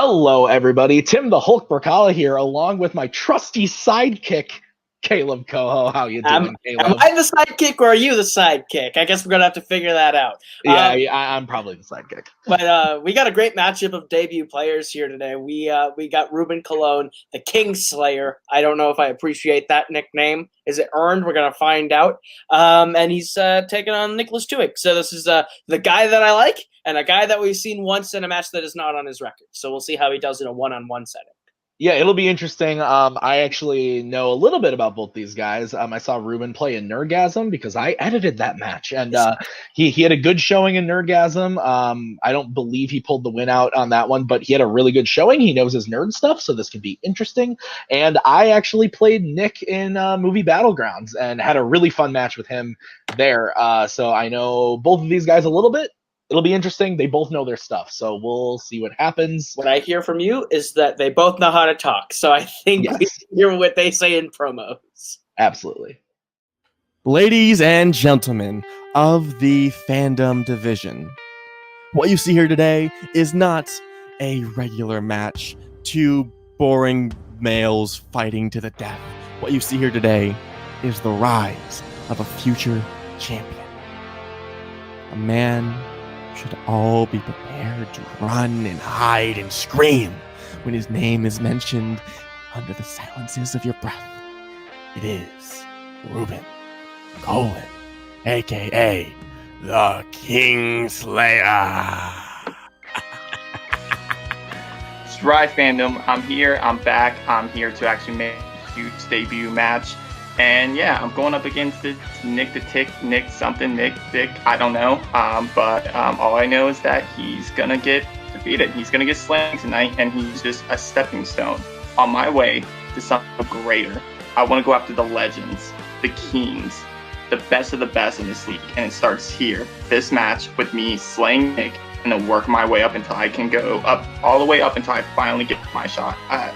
Hello, everybody. Tim the Hulk Bracala here, along with my trusty sidekick, Caleb Coho. How you doing, Caleb? Am I the sidekick or are you the sidekick? I guess we're gonna have to figure that out. Yeah, I'm probably the sidekick. But we got a great matchup of debut players here today. We got Ruben Cologne, the Kingslayer. I don't know if I appreciate that nickname. Is it earned? We're gonna find out. And he's taking on Nicholas Twohig. So this is the guy that I like, and a guy that we've seen once in a match that is not on his record. So we'll see how he does in a one-on-one setting. Yeah, it'll be interesting. I actually know a little bit about both these guys. I saw Ruben play in Nerdgasm because I edited that match, and he had a good showing in Nerdgasm. I don't believe he pulled the win out on that one, but he had a really good showing. He knows his nerd stuff, so this could be interesting. And I actually played Nick in Movie Battlegrounds and had a really fun match with him there. So I know both of these guys a little bit. It'll be interesting. They both know their stuff, so we'll see what happens. What I hear from you is that they both know how to talk, so I think we hear what they say in promos. Absolutely. Ladies and gentlemen of the Fandom division, what you see here today is not a regular match, two boring males fighting to the death. What you see here today is the rise of a future champion. A man should all be prepared to run and hide and scream when his name is mentioned under the silences of your breath. It is Ruben Colon, aka the Kingslayer. It's right, Fandom. I'm here. I'm back. I'm here to actually make a huge debut match. And yeah, I'm going up against Nick the Tick, Nick something, Nick Dick, I don't know. But all I know is that he's going to get defeated. He's going to get slammed tonight, and he's just a stepping stone on my way to something greater. I want to go after the legends, the kings, the best of the best in this league. And it starts here, this match, with me slaying Nick, and then work my way up until I can go up, all the way up until I finally get my shot at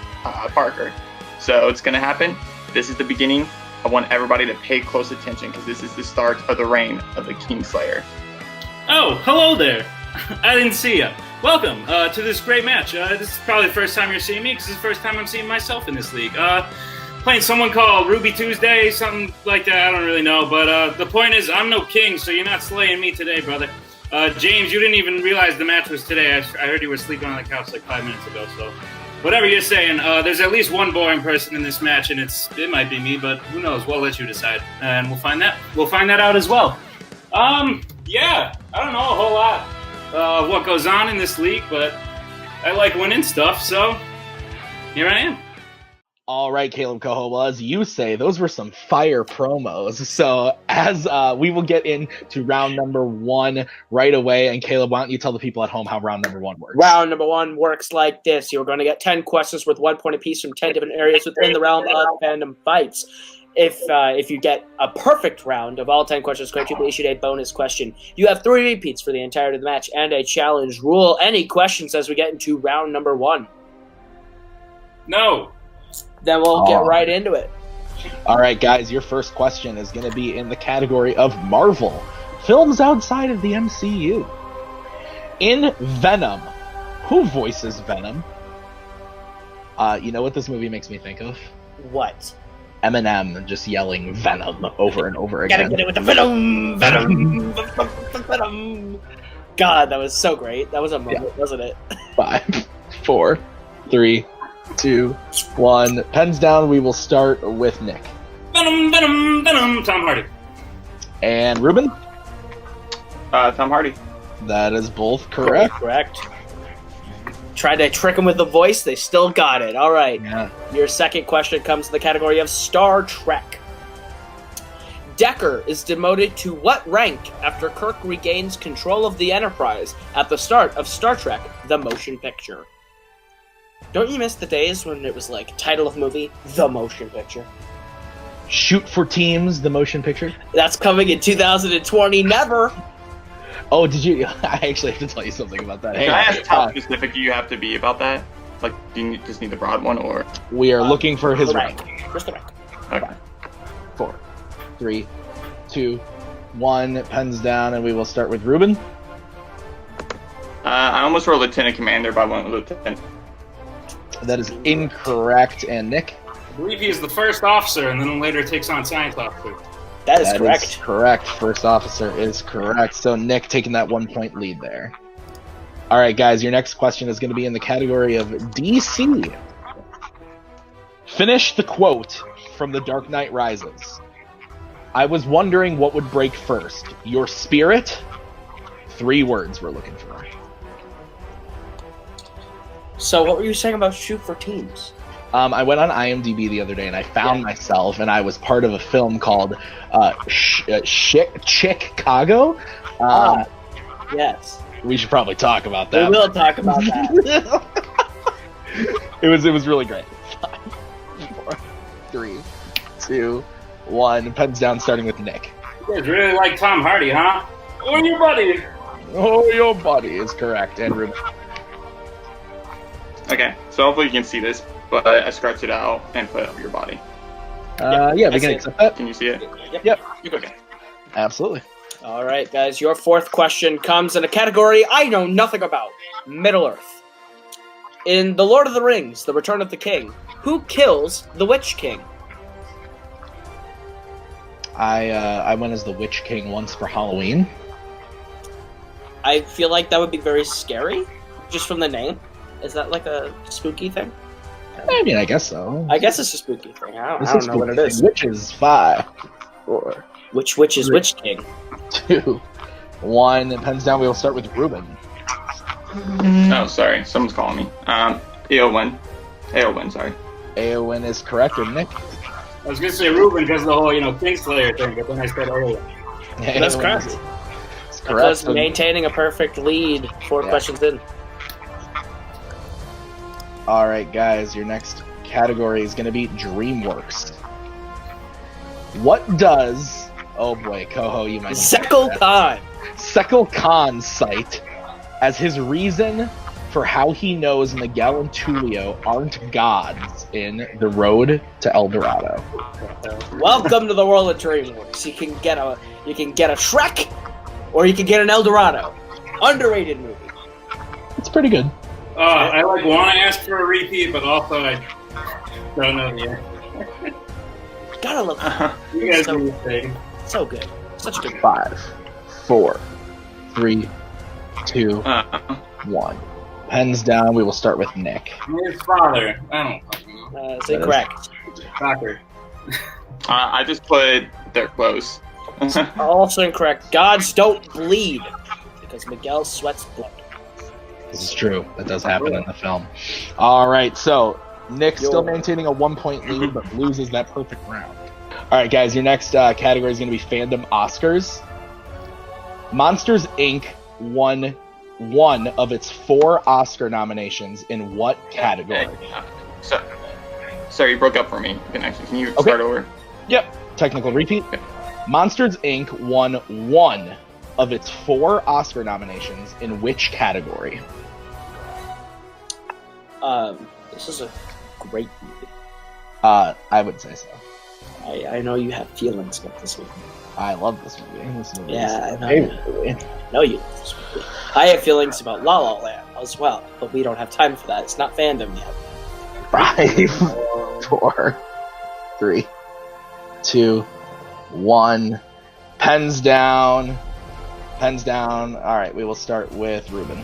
Parker. So it's going to happen. This is the beginning. I want everybody to pay close attention because this is the start of the reign of the Kingslayer. Oh, hello there. I didn't see you. Welcome to this great match. This is probably the first time you're seeing me because it's the first time I'm seeing myself in this league. Playing someone called Ruby Tuesday, something like that, I don't really know. But the point is, I'm no king, so you're not slaying me today, brother. James, you didn't even realize the match was today. I heard you were sleeping on the couch like 5 minutes ago, so... Whatever you're saying, there's at least one boring person in this match, and it might be me, but who knows? We'll let you decide, and we'll find that out as well. Yeah, I don't know a whole lot of what goes on in this league, but I like winning stuff, so here I am. All right, Caleb Coho, well, as you say, those were some fire promos. So as we will get into round number one right away, and Caleb, why don't you tell the people at home how round number one works? Round number one works like this. You're going to get 10 questions worth 1 point apiece from 10 different areas within the realm of fandom fights. If you get a perfect round of all 10 questions correct, you'll be issued a bonus question. You have 3 repeats for the entirety of the match and a challenge. Rule any questions as we get into round number one. No. Then we'll get right into it. All right, guys, your first question is going to be in the category of Marvel, films outside of the MCU. In Venom, who voices Venom? You know what this movie makes me think of? What? Eminem just yelling Venom over and over again. Gotta get it with the Venom! Venom! Venom! God, that was so great. That was a moment, wasn't it? 5, 4, 3, 2, 1. Pens down. We will start with Nick. Venom, Venom, Venom. Tom Hardy. And Ruben? Tom Hardy. That is both correct. Correct. Tried to trick him with the voice. They still got it. All right. Yeah. Your second question comes to the category of Star Trek. Decker is demoted to what rank after Kirk regains control of the Enterprise at the start of Star Trek, the motion picture? Don't you miss the days when it was like title of movie, the motion picture? Shoot for Teams, the motion picture. That's coming in 2020. Never. Oh, did you? I actually have to tell you something about that. Can I ask how specific you have to be about that? Like, do you just need the broad one, or? We are looking for his rank. Just the rank. Okay. 4, 3, 2, 1. Pens down, and we will start with Ruben. I almost wrote Lieutenant Commander, but I went with Lieutenant. That is incorrect. And Nick? I believe he is the first officer and then later takes on science officer. That is That correct. is correct. First officer is correct. So Nick taking that 1 point lead there. All right, guys, your next question is going to be in the category of DC. Finish the quote from The Dark Knight Rises. I was wondering what would break first. Your spirit? 3 words we're looking for. So what were you saying about shoot for teams? I went on IMDb the other day and I found myself, and I was part of a film called Chicago. Yes. We should probably talk about that. We will talk about that. It was really great. 5, 4, 3, 2, 1. Pens down, starting with Nick. You guys really like Tom Hardy, huh? Oh, your buddy. Oh, your buddy is correct. And Ruben. Okay, so hopefully you can see this, but I scratched it out and put it up your body. Yeah, we can accept that. Can you see it? Yep. Okay. Absolutely. All right, guys. Your fourth question comes in a category I know nothing about. Middle-earth. In The Lord of the Rings, The Return of the King, who kills the Witch King? I went as the Witch King once for Halloween. I feel like that would be very scary, just from the name. Is that like a spooky thing? I mean, I guess so. I guess it's a spooky thing. I don't know what it is. Witches. 5, 4, Which witch is 3, Witch King? 2, 1. And pens down. We will start with Ruben. Oh, sorry. Someone's calling me. Eowyn, sorry. Eowyn is correct. And Nick? I was gonna say Ruben because of the whole, Kingslayer thing, but then I said Eowyn. That's Eowyn correct. is Because correct. maintaining a perfect lead 4 questions in. All right, guys. Your next category is going to be DreamWorks. What does... Oh, boy. Coho, you might... Zekel Khan. Zekel Khan cite as his reason for how he knows Miguel and Tulio aren't gods in The Road to El Dorado. Welcome to the world of DreamWorks. You can get a Shrek, or you can get an El Dorado. Underrated movie. It's pretty good. I want to ask for a repeat, but also I don't know the answer. Gotta look. You guys so, do your thing. so good. Such a good movie. 5, 4, 3, 2, 1. Pens down. We will start with Nick. His father. I don't fucking know. It's incorrect. Soccer. I just put they're close. Also incorrect. Gods don't bleed because Miguel sweats blood. This is true. That does happen in the film. All right, so Nick still maintaining a 1-point lead, but loses that perfect round. All right, guys, your next category is going to be Fandom Oscars. Monsters, Inc. won 1 of its 4 Oscar nominations in what category? Sorry, you broke up for me. Can you start over? Yep. Technical repeat. Monsters, Inc. won 1 of its 4 Oscar nominations in which category? This is a great movie. I would say so. I know you have feelings about this movie. I love this movie. This movie Yeah, is I know. my favorite movie. I know you love this movie. I have feelings about La La Land as well, but we don't have time for that. It's not fandom yet. 5, 4, 3, 2, 1. Pens down. Pens down. All right, we will start with Ruben.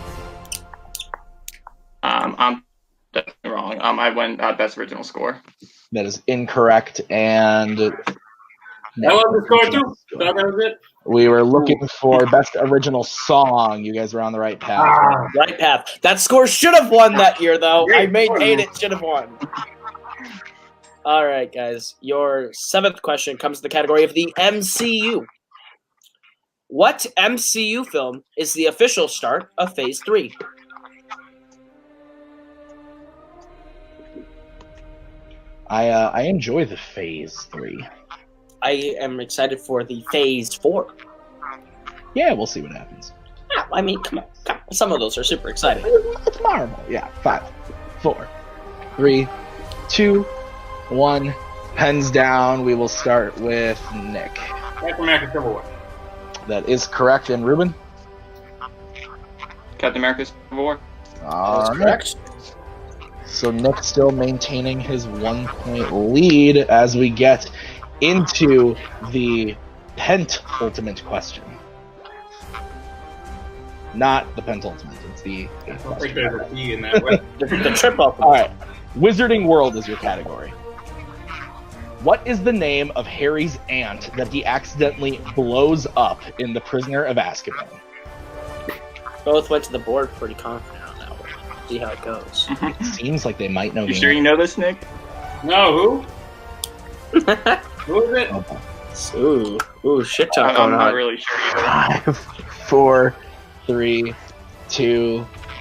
I'm definitely wrong. I went best original score. That is incorrect, and I love the score too. That was it. we were looking for best original song. You guys were on the right path. Right path. That score should have won that year, though. I Great maintain score. it should have won. All right, guys. Your 7th question comes in the category of the MCU. What MCU film is the official start of Phase 3? I enjoy the Phase 3. I am excited for the Phase 4. Yeah, we'll see what happens. I mean, come on. Some of those are super exciting. It's Marvel. Yeah, 5, 4, 3, 2, 1. Pens down. We will start with Nick. Captain America Civil War. That is correct. And Ruben? Captain America Civil War. All right. Correct. So Nick still maintaining his 1-point lead as we get into the penultimate question. Not the penultimate, it's the I don't think there's a P in that way. The triple. All right. Wizarding World is your category. What is the name of Harry's aunt that he accidentally blows up in The Prisoner of Azkaban? Both went to the board pretty confident on that one. See how it goes. It seems like they might know. You sure you know this, Nick? No, who? Who is it? Ooh, shit talk I'm going not on. really sure either. 5, 4, 3, 2,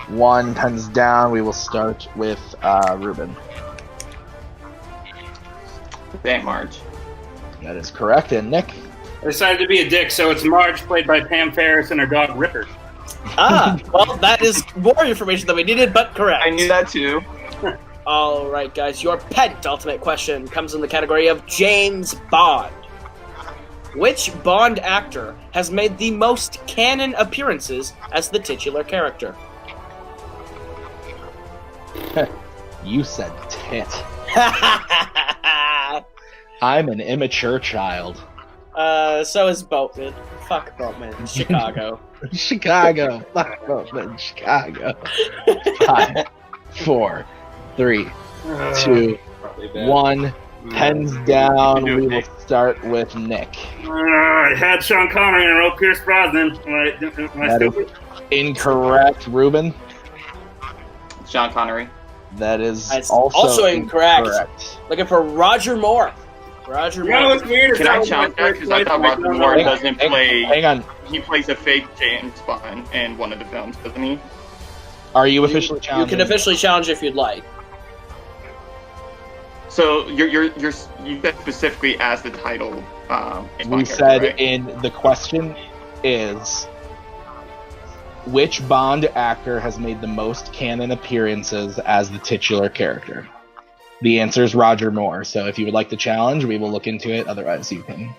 1. Pens down. We will start with Ruben. Aunt Marge. That is correct. And Nick? I decided to be a dick, so it's Marge, played by Pam Ferris, and her dog Ripper. Well, that is more information than we needed, but correct. I knew that too. All right, guys, your penultimate question comes in the category of James Bond. Which Bond actor has made the most canon appearances as the titular character? You said tit. I'm an immature child. So is Boatman. Fuck Boatman. Chicago. Chicago. Fuck Boatman. Chicago. 5, 4, 3, 2, Probably bad. 1. Pens down. We will start with Nick. I had Sean Connery and wrote Pierce Brosnan. Am I That is stupid? incorrect. Ruben? Sean Connery. That is That's also also incorrect. incorrect. Looking for Roger Moore. Roger You know Moore. what's weird? Can I challenge that? Because I thought Roger Moore doesn't play. Hang on. He plays a fake James Bond in one of the films, doesn't he? Are you officially You challenging? can officially challenge if you'd like. So you said specifically as the title. James We Bond said character, right? in the question is which Bond actor has made the most canon appearances as the titular character? The answer is Roger Moore. So if you would like the challenge, we will look into it. Otherwise, you can.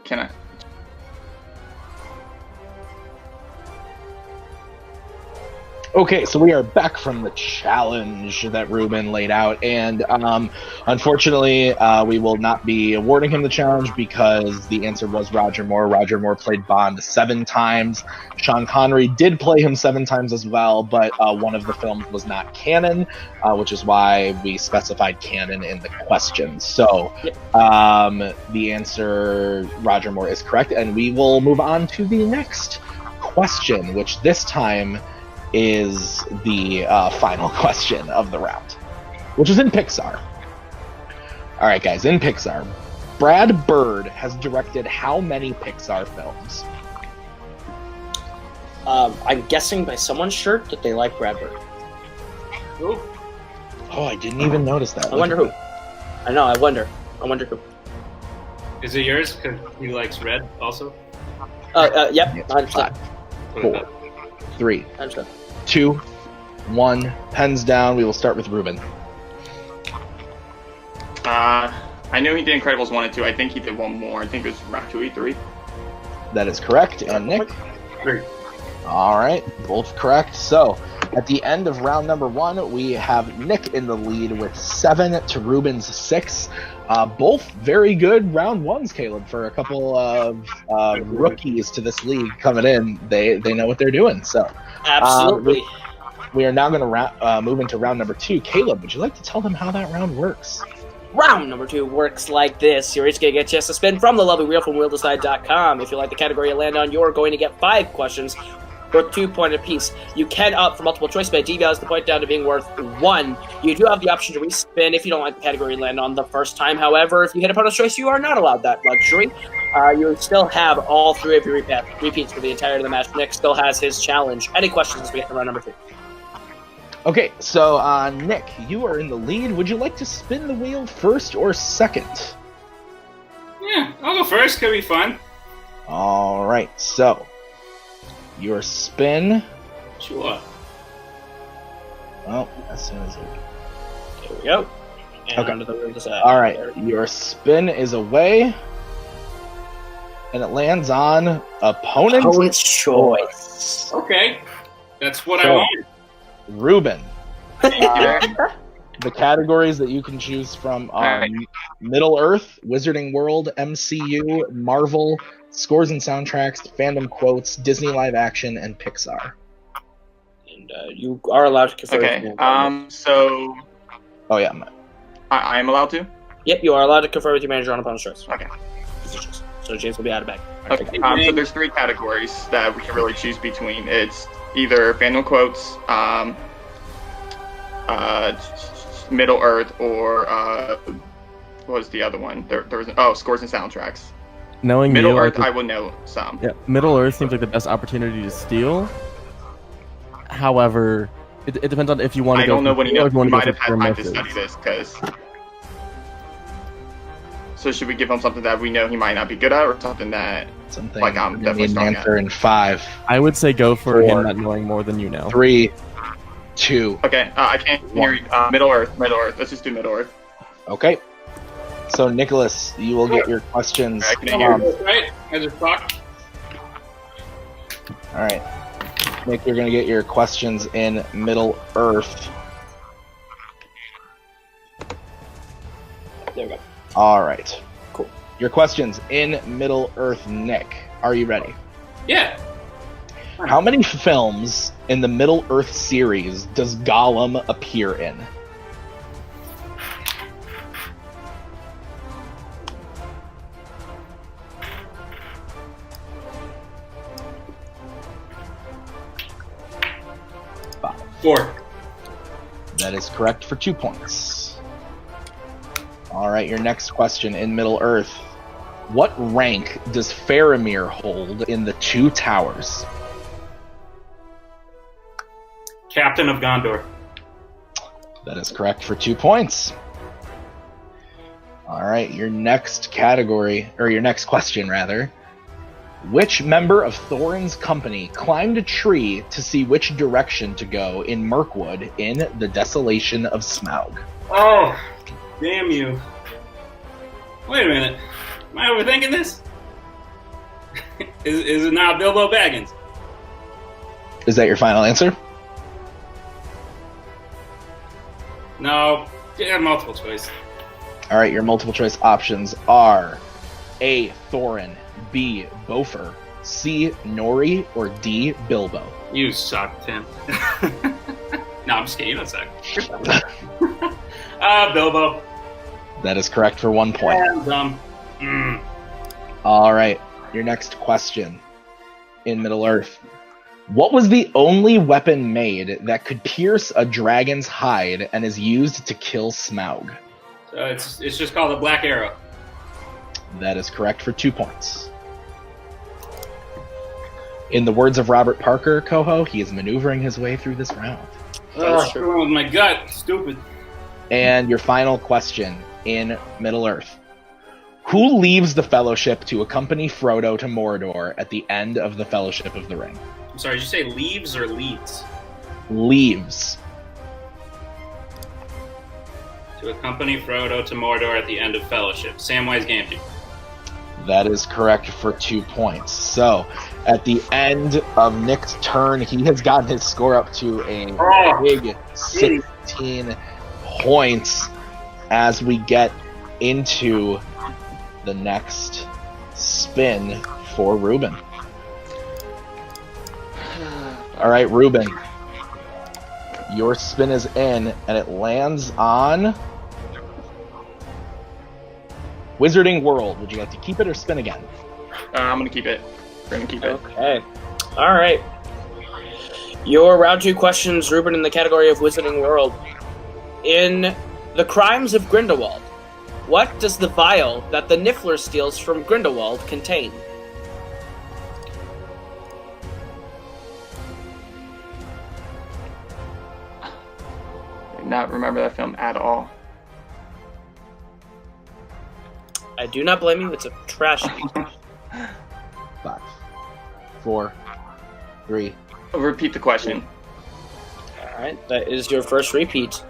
Can I? Okay, so we are back from the challenge that Ruben laid out, and unfortunately, we will not be awarding him the challenge because the answer was Roger Moore. Roger Moore played Bond 7 times. Sean Connery did play him 7 times as well, but one of the films was not canon, which is why we specified canon in the question. So the answer, Roger Moore, is correct, and we will move on to the next question, which this time is the final question of the round, which is in Pixar. All right, guys, in Pixar, Brad Bird has directed how many Pixar films? I'm guessing by someone's shirt that they like Brad Bird. Who? Oh, I didn't even notice that. I wonder who. I know. I wonder who. Is it yours? Because he likes red also? Yep. Yes, 100%. 5, 4, 3, 100%. 2, 1. Pens down. We will start with Ruben. I knew he did Incredibles 1 and 2. I think he did one more. I think it was Ratatouille 3. That is correct. And Nick? 3. All right, both correct. So at the end of round number 1, we have Nick in the lead with 7 to Ruben's 6. Both very good round ones, Caleb, for a couple of rookies to this league coming in. They know what they're doing. So Absolutely. we are now going to move into round number 2. Caleb, would you like to tell them how that round works? Round number 2 works like this. You're each going to get a chance to spin from the lovely wheel from wheeldecide.com. If you like the category you land on, you're going to get 5 questions worth 2 points apiece. You can opt for multiple choice, but devalues the point down to being worth 1. You do have the option to respin if you don't like the category you land on the first time. However, if you hit opponent's choice, you are not allowed that luxury. You still have all 3 of your repeats for the entirety of the match. Nick still has his challenge. Any questions as we get to round number 2? Okay, so Nick, you are in the lead. Would you like to spin the wheel first or second? Yeah, I'll go first. Could be fun. All right, so your spin. Sure. Well, as soon as it. Here we go. And Okay. onto the wheel decide. All right, your spin is away, and it lands on opponent's Opponent's choice. Okay. That's what I So, wanted. Ruben. Yeah. The categories that you can choose from are Alright. Middle Earth, Wizarding World, MCU, Marvel, Scores and Soundtracks, Fandom Quotes, Disney Live Action, and Pixar. And you are allowed to confer. Okay. So Oh yeah, I am allowed to. Yep, you are allowed to confer with your manager on opponent's choice. Okay. So James will be out of bag. Okay. So there's 3 categories that we can really choose between. It's either Fandom Quotes, Middle Earth, or what was the other one? There was Scores and Soundtracks. Knowing Middle you, Earth, I I will know some. yeah, Middle Earth seems like the best opportunity to steal. However, it depends on if you want to I go. don't know what he steal or knows. if you want He to might go have for had time to methods. study this, because. So should we give him something that we know he might not be good at, or something that? something. Like, I'm I definitely need an strong at. answer in 5, I would say go for 4, him not knowing more than you know. 3, 2. Okay, I can't hear you. Middle Earth. Let's just do Middle Earth. Okay. So Nicholas, you will get your questions. I can hear you. Right? I just talked. All right, Nick, you're gonna get your questions in Middle Earth. There we go. All right. Cool. Your questions in Middle Earth, Nick. Are you ready? Yeah. How many films in the Middle Earth series does Gollum appear in? Four. That is correct for 2 points. All right, your next question in Middle Earth. What rank does Faramir hold in the Two Towers? Captain of Gondor. That is correct for 2 points. All right, your next category, or your next question, rather. Which member of Thorin's company climbed a tree to see which direction to go in Mirkwood in The Desolation of Smaug? Oh, damn you. Wait a minute. Am I overthinking this? Is it not Bilbo Baggins? Is that your final answer? No. Yeah, multiple choice. All right, your multiple choice options are A. Thorin, B. Bofer, C. Nori, or D. Bilbo. You suck, Tim. No, I'm just kidding. You don't suck. Bilbo. That is correct for 1 point. Yeah, I'm dumb. Mm. All right, your next question in Middle Earth. What was the only weapon made that could pierce a dragon's hide and is used to kill Smaug? So it's just called a Black Arrow. That is correct for 2 points. In the words of Robert Parker, Coho, he is maneuvering his way through this round. Oh, my gut. Stupid. And your final question in Middle Earth. Who leaves the Fellowship to accompany Frodo to Mordor at the end of the Fellowship of the Ring? I'm sorry, did you say leaves or leads? Leaves. To accompany Frodo to Mordor at the end of Fellowship. Samwise Gamgee. That is correct for 2 points. So, at the end of Nick's turn, he has gotten his score up to a big 16 points as we get into the next spin for Ruben. All right, Ruben. Your spin is in, and it lands on Wizarding World. Would you like to keep it or spin again? I'm gonna keep it. We're gonna keep it. Okay. All right. Your round 2 questions, Ruben, in the category of Wizarding World. In The Crimes of Grindelwald, what does the vial that the Niffler steals from Grindelwald contain? I do not remember that film at all. I do not blame you. It's a trash heap. 5, 4, 3. Repeat the question. All right. That is your first repeat.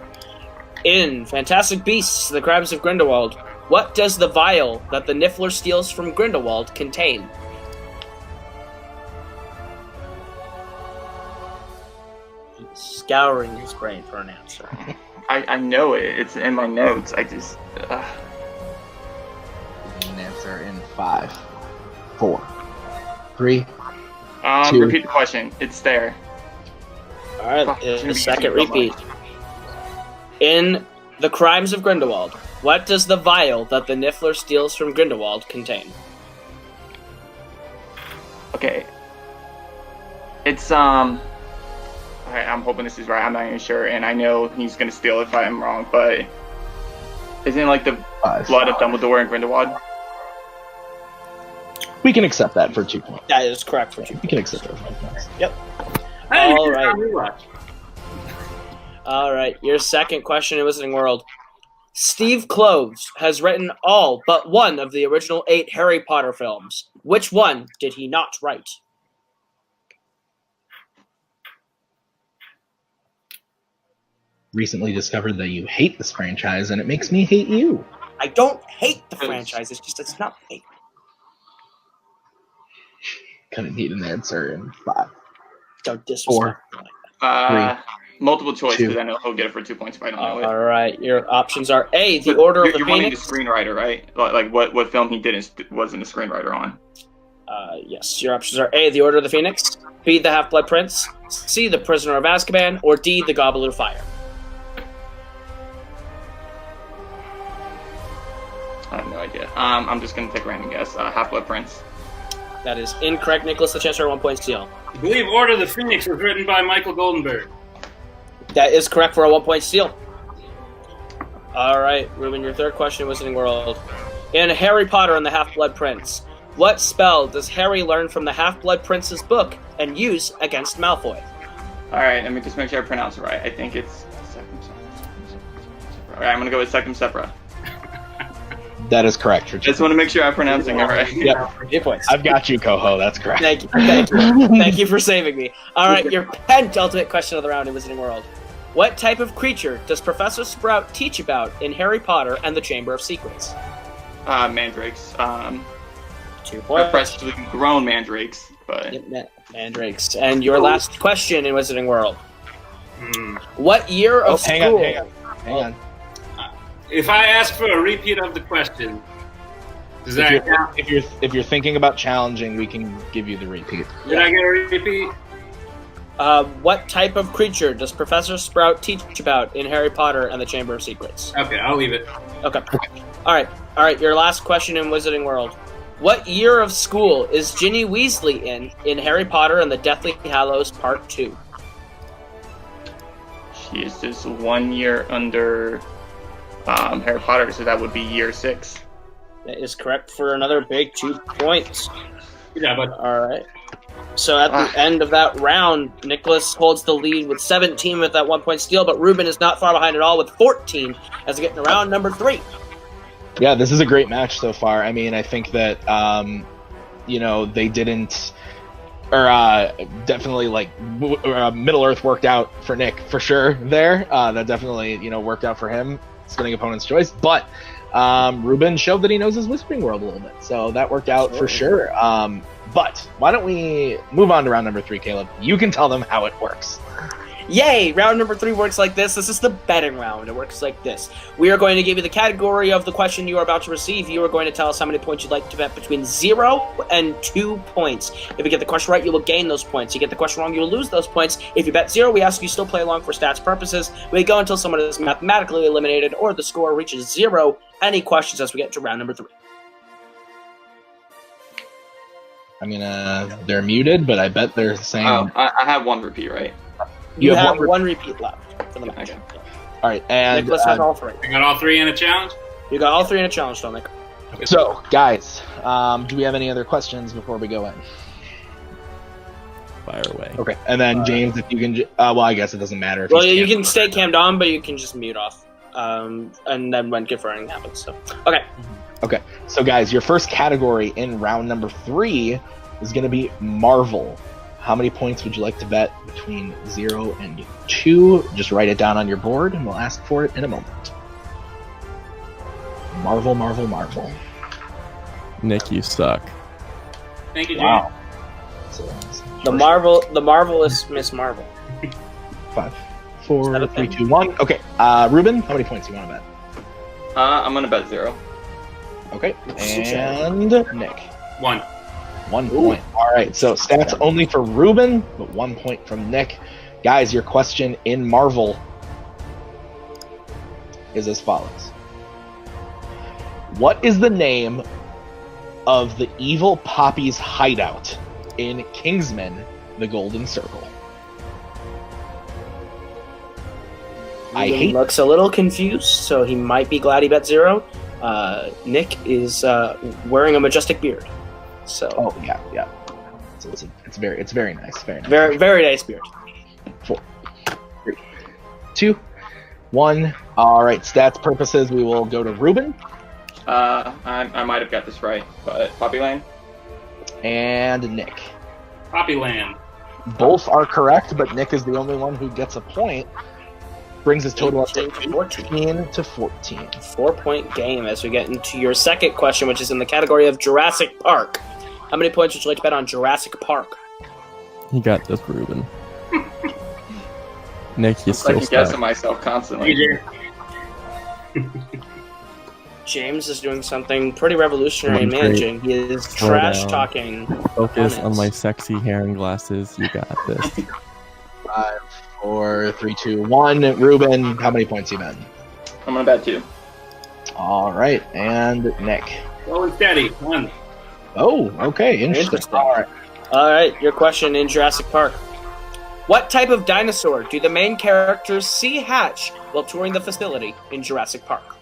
In Fantastic Beasts, The Crimes of Grindelwald, what does the vial that the Niffler steals from Grindelwald contain? scouring his brain for an answer. I know it. It's in my notes. I just. An answer in 5, 4, 3. 2. Repeat the question. It's there. All right, the second repeat. In The Crimes of Grindelwald, what does the vial that the Niffler steals from Grindelwald contain? Okay. It's Alright, I'm hoping this is right. I'm not even sure, and I know he's gonna steal it if I'm wrong, but isn't it like the 5. blood of Dumbledore and Grindelwald? We can accept that for 2 points. That is correct for 2 We can accept that for 2 points. Yep. Hey, All right. rewatch. All right, your second question in Wizarding World. Steve Kloves has written all but one of the original 8 Harry Potter films. Which one did he not write? Recently discovered that you hate this franchise, and it makes me hate you. I don't hate the franchise, it's not hate. Couldn't need an answer in 5. Don't disrespect. 4. Multiple choice, 2. because I know he'll get it for 2 points if I don't know it. All right, your options are A, The So Order of the you're wanting the Phoenix. screenwriter, right? Like what film he wasn't a screenwriter on? Yes, your options are A, The Order of the Phoenix, B, The Half-Blood Prince, C, The Prisoner of Azkaban, or D, The Goblet of Fire. I have no idea. I'm just gonna take a random guess. Half-Blood Prince. That is incorrect, Nicholas. The chance for a 1 point steal. I believe Order of the Phoenix was written by Michael Goldenberg. That is correct for a 1 point steal. All right, Ruben, your third question in Wizarding World. In Harry Potter and the Half-Blood Prince, what spell does Harry learn from the Half-Blood Prince's book and use against Malfoy? All right, let me just make sure I pronounce it right. I think it's Sectum Sepra. All right, I'm gonna go with Sectum Sepra. That is correct. For 2 Just want to make sure I'm pronouncing it right. Yep. 2 points. I've got you, Coho. That's correct. Thank you. Thank you for saving me. All right, your penultimate question of the round in Wizarding World. What type of creature does Professor Sprout teach about in Harry Potter and the Chamber of Secrets? Mandrakes. 2 points. Freshly grown mandrakes, but Mandrakes. And your last question in Wizarding World. What year of hang school? Hang on. If I ask for a repeat of the question, does that count? If you're thinking about challenging, we can give you the repeat. Did I get a repeat? What type of creature does Professor Sprout teach about in Harry Potter and the Chamber of Secrets? Okay, I'll leave it. Okay. All right. Your last question in Wizarding World. What year of school is Ginny Weasley in Harry Potter and the Deathly Hallows Part 2? she is just 1 year under Harry Potter, so that would be year 6. That is correct for another big 2 points. Yeah, but All right. So at the end of that round, Nicholas holds the lead with 17 with that 1 point steal, but Ruben is not far behind at all with 14 as we get to round number 3. Yeah, this is a great match so far. I mean, I think that they didn't, or definitely like Middle Earth worked out for Nick for sure. There, that definitely worked out for him, spinning opponent's choice. But Ruben showed that he knows his Whispering World a little bit, so that worked out for sure. But why don't we move on to round number 3, Caleb? You can tell them how it works. Yay! Round number 3 works like this. This is the betting round. It works like this. We are going to give you the category of the question you are about to receive. You are going to tell us how many points you'd like to bet between 0 and 2 points. If you get the question right, you will gain those points. You get the question wrong, you will lose those points. If you bet 0, we ask you still play along for stats purposes. We go until someone is mathematically eliminated or the score reaches 0. Any questions as we get to round number 3? I mean, they're muted, but I bet they're saying. Oh, I have one repeat, right? You have one repeat left for the match. Okay. All right, and Nicholas has all 3. I got all 3 in a challenge. You got all 3 in a challenge, Dominic. so guys, do we have any other questions before we go in? Fire away. Okay, and then James, if you can, well, I guess it doesn't matter. If Well, he's you canceled. can stay cammed on, but you can just mute off. And then when conferring happens. So, okay. Okay, so guys, your first category in round number 3 is going to be Marvel. How many points would you like to bet between 0 and 2? Just write it down on your board, and we'll ask for it in a moment. Marvel, Marvel, Marvel. Nick, you suck. Thank you, Jim. Wow. So, The marvelous Miss Marvel. 5, 4, 3, 2, 1. Okay. Ruben, how many points do you want to bet? I'm gonna bet 0. Okay. And Nick. 1. 1 point. All right. So stats only for Ruben, but 1 point from Nick. Guys, your question in Marvel is as follows. What is the name of the evil Poppy's hideout in Kingsman: The Golden Circle? He looks a little confused, so he might be glad he bet 0. Nick is wearing a majestic beard. So Oh yeah. So it's very nice. Very nice. very nice beard. 4, 3, 2, 1. All right. Stats purposes, we will go to Ruben I might have got this right, but Poppyland. and Nick. Poppyland. Both are correct, but Nick is the only one who gets a point. Brings his total up to 14 to 14. 4-point game as we get into your second question, which is in the category of Jurassic Park. How many points would you like to bet on Jurassic Park? He got this, Ruben. Nick, you're I'm still guessing stuck. myself constantly. James is doing something pretty revolutionary in One great managing. He is slow trash down. talking. Focus on opponents. my sexy hair and glasses. You got this. 5, 4, 3, 2, 1. Ruben, how many points you bet? I'm gonna bet 2. All right, and Nick. Slow and steady. 1. Oh, okay, interesting. All right. All right, your question in Jurassic Park. What type of dinosaur do the main characters see hatch while touring the facility in Jurassic Park?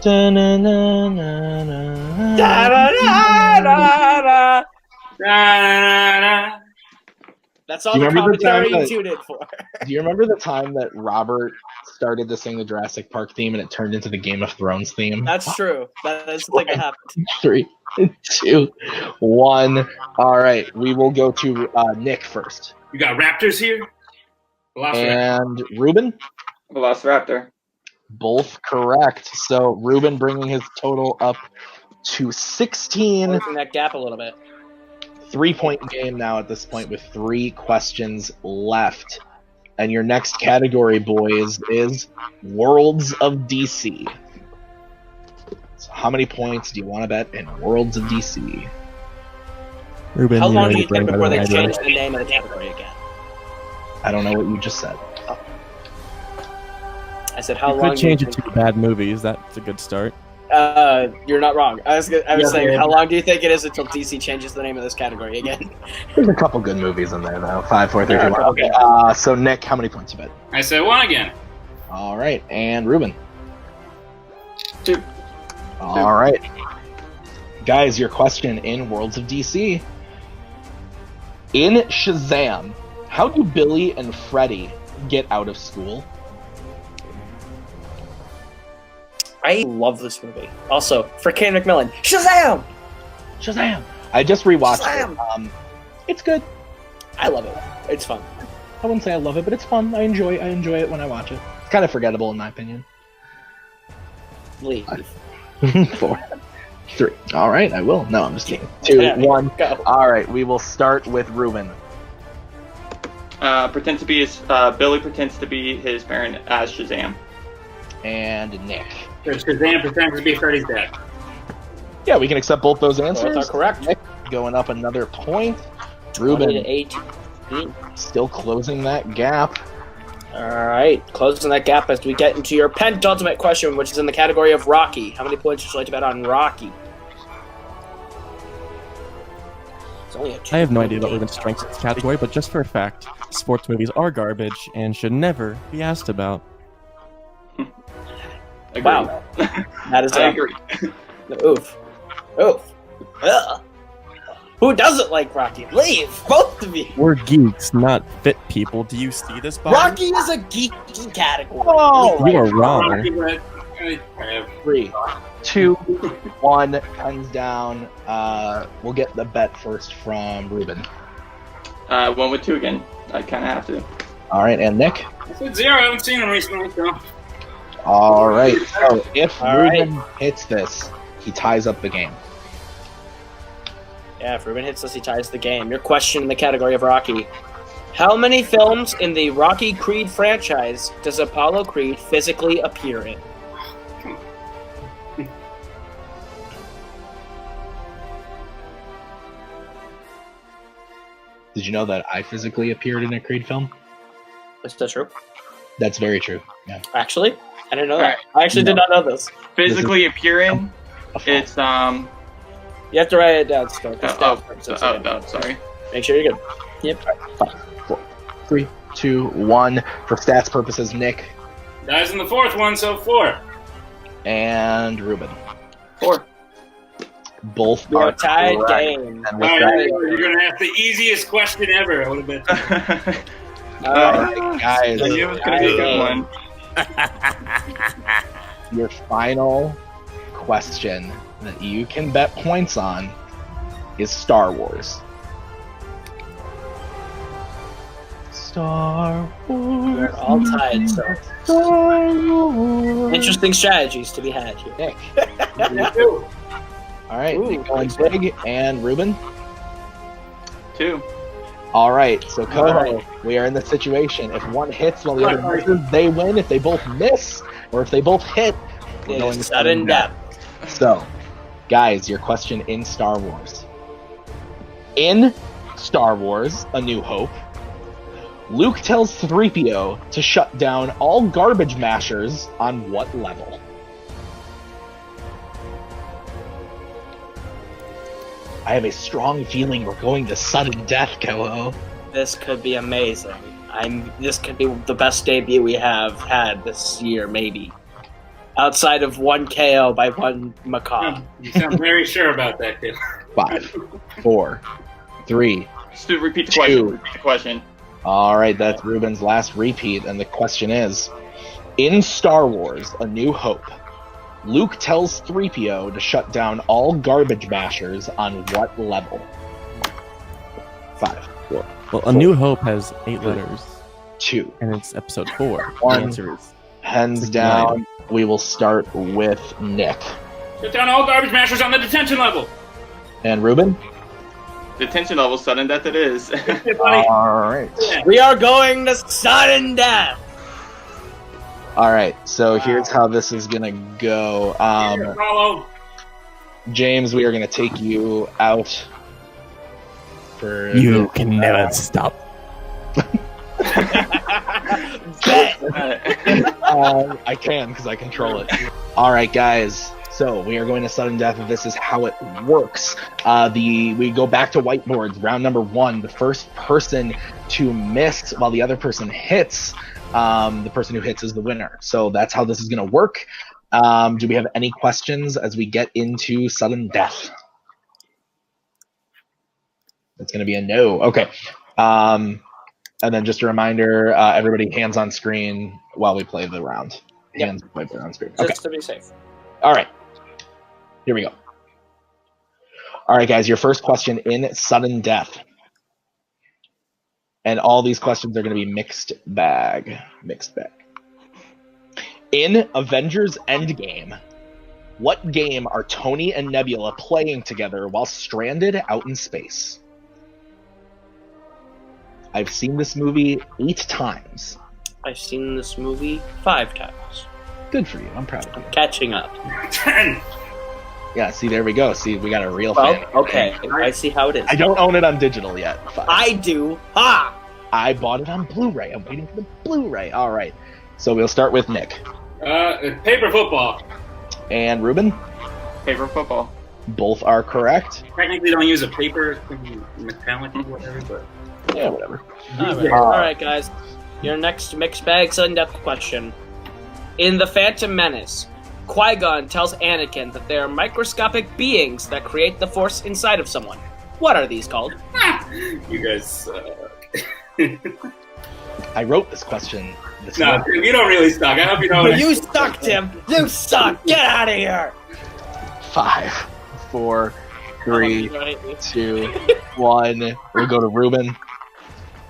Da-da-da-da-da. That's all Do the you remember the time commentary you that- tuned in for. Do you remember the time that Robert started to sing the Jurassic Park theme and it turned into the Game of Thrones theme? That's true. That's the thing that happened. 3, 2, 1. All right, we will go to Nick first. You got raptors here? Velociraptor. And Ruben? Velociraptor. Both correct. So Ruben bringing his total up to 16. Closing that gap a little bit. 3-point game now at this point with 3 questions left. And your next category, boys, is Worlds of DC. So how many points do you want to bet in Worlds of DC? Ruben, How you long know do you you're playing think better before they than I do. change the name of the category again? I don't know what you just said. I said, how You long? could change do it you to bad movies. That's a good start. You're not wrong. I was Yeah, saying, man. how long do you think it is until DC changes the name of this category again? There's a couple good movies in there, though. 5, 4, 3, 2, 1. Okay. Okay. So Nick, how many points you bet? I said 1 again. All right, and Ruben. 2. All right, guys, your question in Worlds of DC. In Shazam, how do Billy and Freddy get out of school? I love this movie. Also, for Kane McMillan, Shazam! Shazam! I just rewatched Shazam! it. It's good. I love it. It's fun. I wouldn't say I love it, but it's fun. I enjoy it when I watch it. It's kind of forgettable in my opinion. Leave. 4, 3. All right, I will. No, I'm just kidding. 2, Yeah, 1. Go. All right, we will start with Ruben. Pretend to be his. Billy pretends to be his parent as Shazam. And Nick. Shazam pretends to be Freddy's dad. Yeah, we can accept both those answers. Both are correct. Nick going up another point. 20 to Ruben 18. still closing that gap. All right, closing that gap as we get into your penultimate question, which is in the category of Rocky. How many points would you like to bet on Rocky? It's only a I have no idea two-point about game. Ruben's strengths in this category, but just for a fact, sports movies are garbage and should never be asked about. Agreed. Wow. That is I agree. Oof. Ugh. Who doesn't like Rocky? Leave, both of you. We're geeks, not fit people. Do you see this, Bob? Rocky is a geeky category. Oh, You are wrong. Rocky, but, 3, 2, 1. Pens down. We'll get the bet first from Ruben. Went with 2 again. I kind of have to. All right, and Nick. I said 0. I haven't seen him recently, so. All right. So if All Ruben hits this, he ties up the game. Yeah, if Ruben hits us, he ties the game. Your question in the category of Rocky. How many films in the Rocky Creed franchise does Apollo Creed physically appear in? Did you know that I physically appeared in a Creed film? Is that true? That's very true. Yeah. Actually, I didn't know that. I actually did not know this. Physically appearing, it's You have to write it down, Scott. sorry. Make sure you're good. Yep. 5, 4, 3, 2, 1. For stats purposes, Nick Guys in the fourth one, so 4. and Ruben. 4. Both We're are a tied correct. game. And with All that, right, you're gonna have the easiest question ever. I would have bet. guys, I knew it was gonna be a good one. your final question that you can bet points on is Star Wars. Star Wars. We're all tied, so Star Wars. interesting strategies to be had here. Nick. Two. All right, Ooh, Nick going big, and Ruben. 2. All right, so Coho, All right. we are in the situation. If one hits while the other misses, they win. If they both miss, or if they both hit, we're It going is to sudden death. So, guys, your question in Star Wars. In Star Wars: A New Hope, Luke tells 3PO to shut down all garbage mashers on what level? I have a strong feeling we're going to sudden death, Coho. This could be amazing. This could be the best debut we have had this year, maybe. Outside of one KO by one macaw. You sound very sure about that, kid. 5, 4, 3. Stu, repeat the question. Repeat the question. All right, that's Ruben's last repeat, and the question is: in Star Wars: A New Hope, Luke tells 3PO to shut down all garbage mashers on what level? 5, 4, Well, A New Hope has 8 letters, 2. and it's episode 4. One. The answer is Hands down. We will start with Nick Shut down all garbage mashers on the detention level. and Ruben. Detention level, sudden death it is. Hey, buddy. All right. We are going to sudden death. All right. So here's how this is gonna go. Here, follow. James, we are gonna take you out for You can never stop. Bet. I can because I control it. All right, guys. So we are going to sudden death, and this is how it works. We go back to whiteboards. Round number 1. The first person to miss while the other person hits, the person who hits is the winner. So that's how this is going to work. Do we have any questions as we get into sudden death? It's going to be a no. Okay. And then just a reminder, everybody hands on screen while we play the round. Hands on screen. Okay. Just to be safe. All right. Here we go. All right, guys, your first question in sudden death. And all these questions are going to be mixed bag. Mixed bag. In Avengers Endgame, what game are Tony and Nebula playing together while stranded out in space? I've seen this movie 8 times. I've seen this movie 5 times. Good for you. I'm proud of you. Catching up. 10. Yeah, see, there we go. See, we got a real Well, fan. okay. I see how it is. I don't own it on digital yet. 5. I do. Ha! I bought it on Blu-ray. I'm waiting for the Blu-ray. All right. So we'll start with Nick. Paper football. And Ruben. Paper football. Both are correct. Technically, don't use a paper thing, metallic or whatever, but Yeah, whatever. All right, guys. Your next mixed bag sudden death question. In The Phantom Menace, Qui-Gon tells Anakin that there are microscopic beings that create the Force inside of someone. What are these called? you guys. I wrote this question. No, you don't really suck. I hope you know. You suck, Tim. You suck. Get out of here. 5, 4, 3, 2, 1. We'll go to Ruben.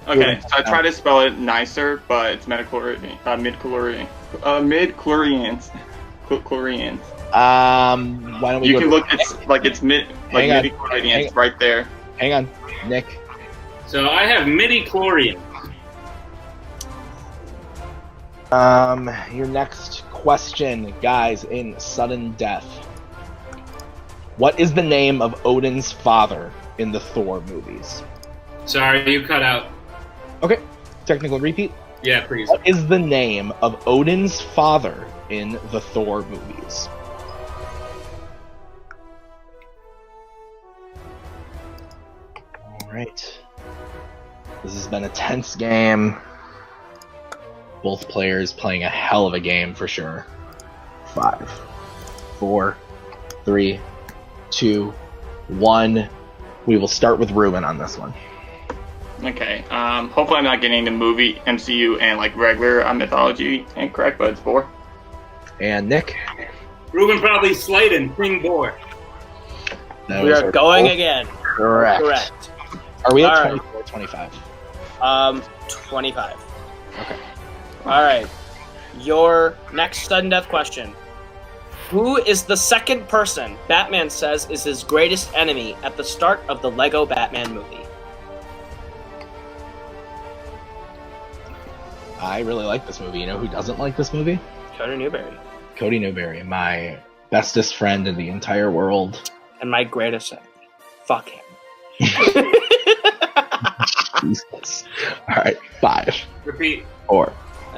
Okay, so I try to spell it nicer, but it's midi-chlorians. Midi-chlorians. Why don't we You go can to look, it's like it's midi-chlorians right there. Hang on, Nick. So I have midi-chlorians. Your next question, guys, in sudden death. What is the name of Odin's father in the Thor movies? Sorry, you cut out. Okay, technical repeat. Yeah, please. What is the name of Odin's father in the Thor movies? All right. This has been a tense game. Both players playing a hell of a game for sure. 5, 4, 3, 2, 1. We will start with Ruben on this one. Okay. Hopefully I'm not getting the movie, MCU, and like regular mythology incorrect, but it's 4. And Nick? Ruben probably Sladen, King Boar. We are going again. Correct. Correct. Are we at All 24 or 25? 25. Okay. All right. Your next sudden death question. Who is the second person Batman says is his greatest enemy at the start of the Lego Batman movie? I really like this movie. You know who doesn't like this movie? Cody Newberry. Cody Newberry, my bestest friend in the entire world. And my greatest enemy. Fuck him. Jesus. All right, 5. Repeat. 4.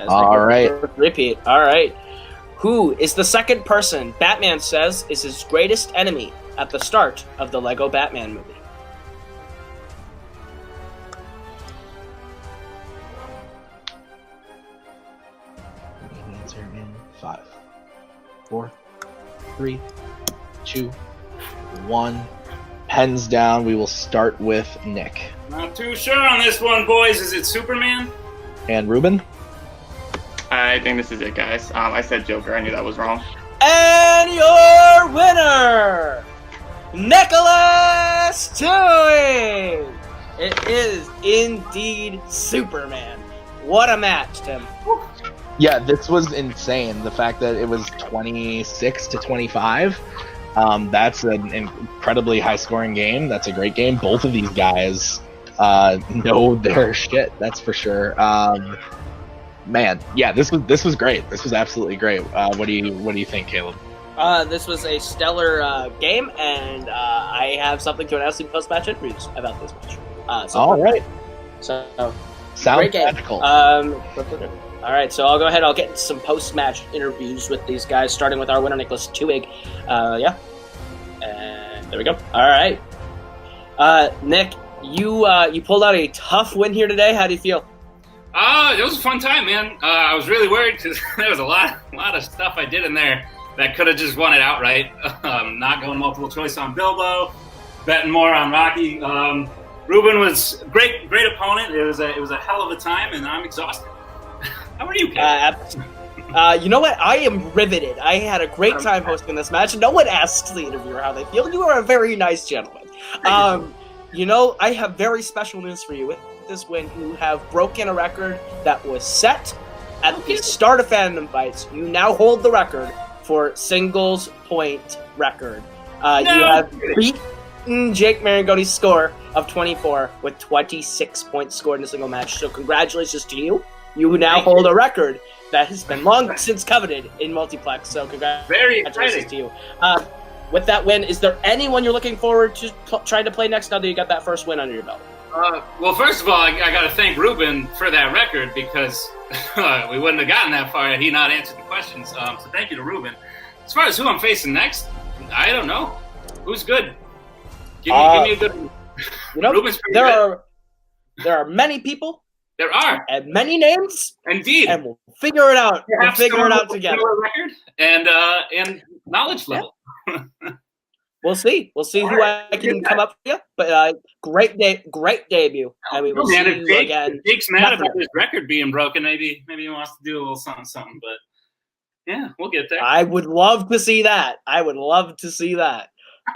All right. Repeat. All right. Who is the second person Batman says is his greatest enemy at the start of the Lego Batman movie? Answer in 5, 4, 3, 2, 1. Pens down. We will start with Nick. Not too sure on this one, boys. Is it Superman? And Ruben? I think this is it, guys. I said Joker. I knew that was wrong. And your winner, Nicholas Twohig! It is indeed Superman. What a match, Tim. Yeah, this was insane. The fact that it was 26 to 25. That's an incredibly high-scoring game. That's a great game. Both of these guys know their shit. That's for sure. Man, yeah, this was great. This was absolutely great. What do you think, Caleb? This was a stellar game, and I have something to announce in post-match interviews about this match. All right. So, Sounds great game. magical. All right, so I'll go ahead. I'll get some post-match interviews with these guys, starting with our winner, Nicholas Twohig. Yeah, and there we go. All right, Nick, you pulled out a tough win here today. How do you feel? It was a fun time, man. I was really worried because there was a lot of stuff I did in there that could have just won it outright. Not going multiple choice on Bilbo, betting more on Rocky. Ruben was great opponent. It was a hell of a time, and I'm exhausted. How are you, Kevin? You know what? I am riveted. I had a great time hosting this match. No one asks the interviewer how they feel. You are a very nice gentleman. You know, I have very special news for you. With this win, you have broken a record that was set at the start of Fandom Fights. You now hold the record for singles point record. You have beaten Jake Marangoni's score of 24 with 26 points scored in a single match. So congratulations to you. You now hold a record that has been long since coveted in multiplex. So congratulations to you. With that win, is there anyone you're looking forward to trying to play next now that you got that first win under your belt? Well, first of all, I got to thank Ruben for that record because we wouldn't have gotten that far had he not answered the questions. So thank you to Ruben. As far as who I'm facing next, I don't know. Who's good? Give me a good. You know, Ruben's pretty there are many people. There are. And many names. Indeed. And we'll figure it out. We'll figure it out together. Record and knowledge level. We'll see. We'll see who I can come up with. But great debut. And we will see you again. If Jake's mad about his record being broken, maybe he wants to do a little something. But yeah, we'll get there. I would love to see that.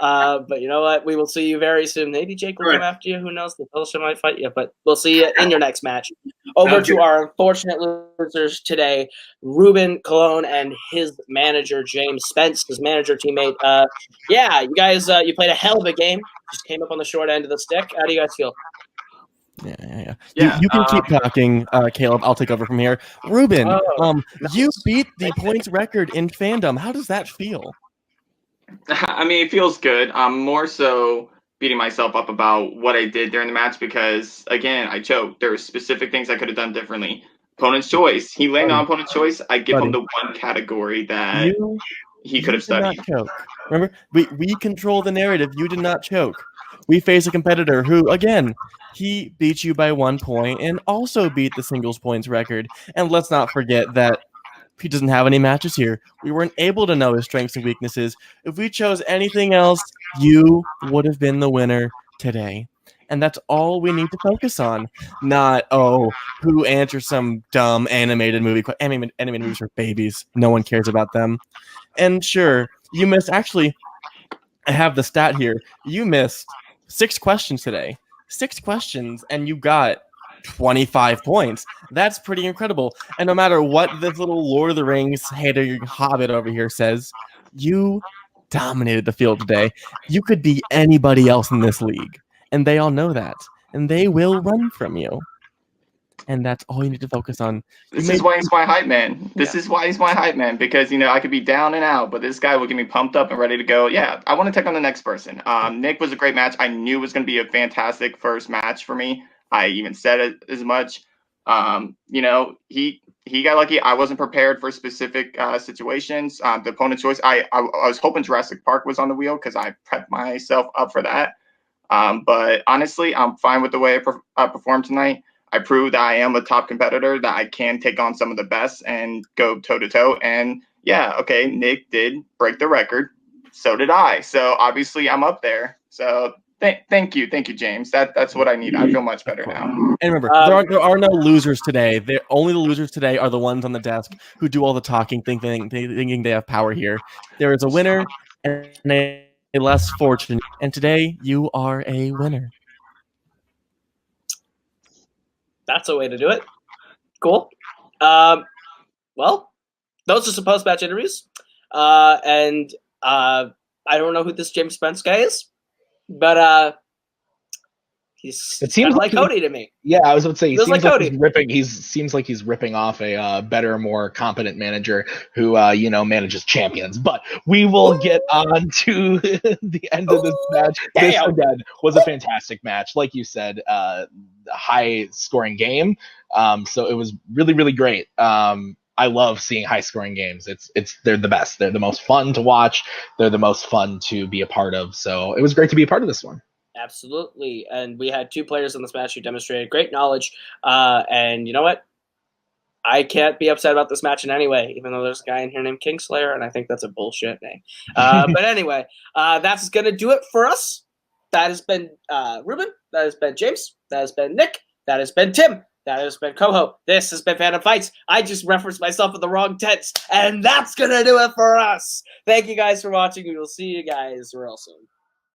But you know what? We will see you very soon. Maybe Jake will come after you. Who knows? The Fellowship might fight you, but we'll see you in your next match. Over to our unfortunate losers today, Ruben Cologne and his manager, James Spence, his manager teammate. Yeah, you guys, you played a hell of a game. Just came up on the short end of the stick. How do you guys feel? Yeah. Yeah, You can keep talking, Caleb. I'll take over from here. Ruben, you beat the points record in Fandom. How does that feel? I mean, it feels good. I'm more so beating myself up about what I did during the match because, again, I choked. There were specific things I could have done differently. Opponent's choice. He landed on opponent's choice. I give him the one category that he could have did not studied. choke. Remember, we control the narrative. You did not choke. We face a competitor who, again, he beat you by 1 point and also beat the singles points record. And let's not forget that he doesn't have any matches here. We weren't able to know his strengths and weaknesses. If we chose anything else, you would have been the winner today. And that's all we need to focus on. Not, who answers some dumb animated movie. Animated movies are babies. No one cares about them. And sure, you missed. Actually, I have the stat here. You missed 6 questions today. 6 questions, and you got 25 points. That's pretty incredible. And no matter what this little Lord of the Rings hater hobbit over here says, you dominated the field today. You could be anybody else in this league. And they all know that. And they will run from you. And that's all you need to focus on. This is why he's my hype man. This is why he's my hype man, because, I could be down and out, but this guy will get me pumped up and ready to go. Yeah, I want to take on the next person. Nick was a great match. I knew it was going to be a fantastic first match for me. I even said it as much. He got lucky. I wasn't prepared for specific situations. The opponent's choice. I was hoping Jurassic Park was on the wheel because I prepped myself up for that. But honestly, I'm fine with the way I performed tonight. I proved that I am a top competitor, that I can take on some of the best and go toe-to-toe. And yeah, okay, Nick did break the record. So did I. So obviously I'm up there. So thank you, James. That's what I need. I feel much better now. And remember, there are no losers today. Only the losers today are the ones on the desk who do all the talking, thinking they have power here. There is a winner and a less fortunate. And today you are a winner. That's a way to do it. Cool. Well, those are some post-match interviews. And I don't know who this James Spence guy is, but he's kind of like Cody to me. Yeah, I was going to say, he seems like Cody. Seems like he's ripping off a better, more competent manager who manages champions. But we will get on to the end of this match. Damn. This again was a fantastic match, like you said, high scoring game. So it was really, really great. I love seeing high scoring games. They're the best. They're the most fun to watch. They're the most fun to be a part of. So it was great to be a part of this one. Absolutely. And we had 2 players in this match who demonstrated great knowledge. And you know what? I can't be upset about this match in any way, even though there's a guy in here named Kingslayer, and I think that's a bullshit name. But anyway, that's going to do it for us. That has been Ruben. That has been James. That has been Nick. That has been Tim. That has been Coho. This has been Fandom Fights. I just referenced myself in the wrong tense, and that's going to do it for us. Thank you guys for watching. We will see you guys real soon.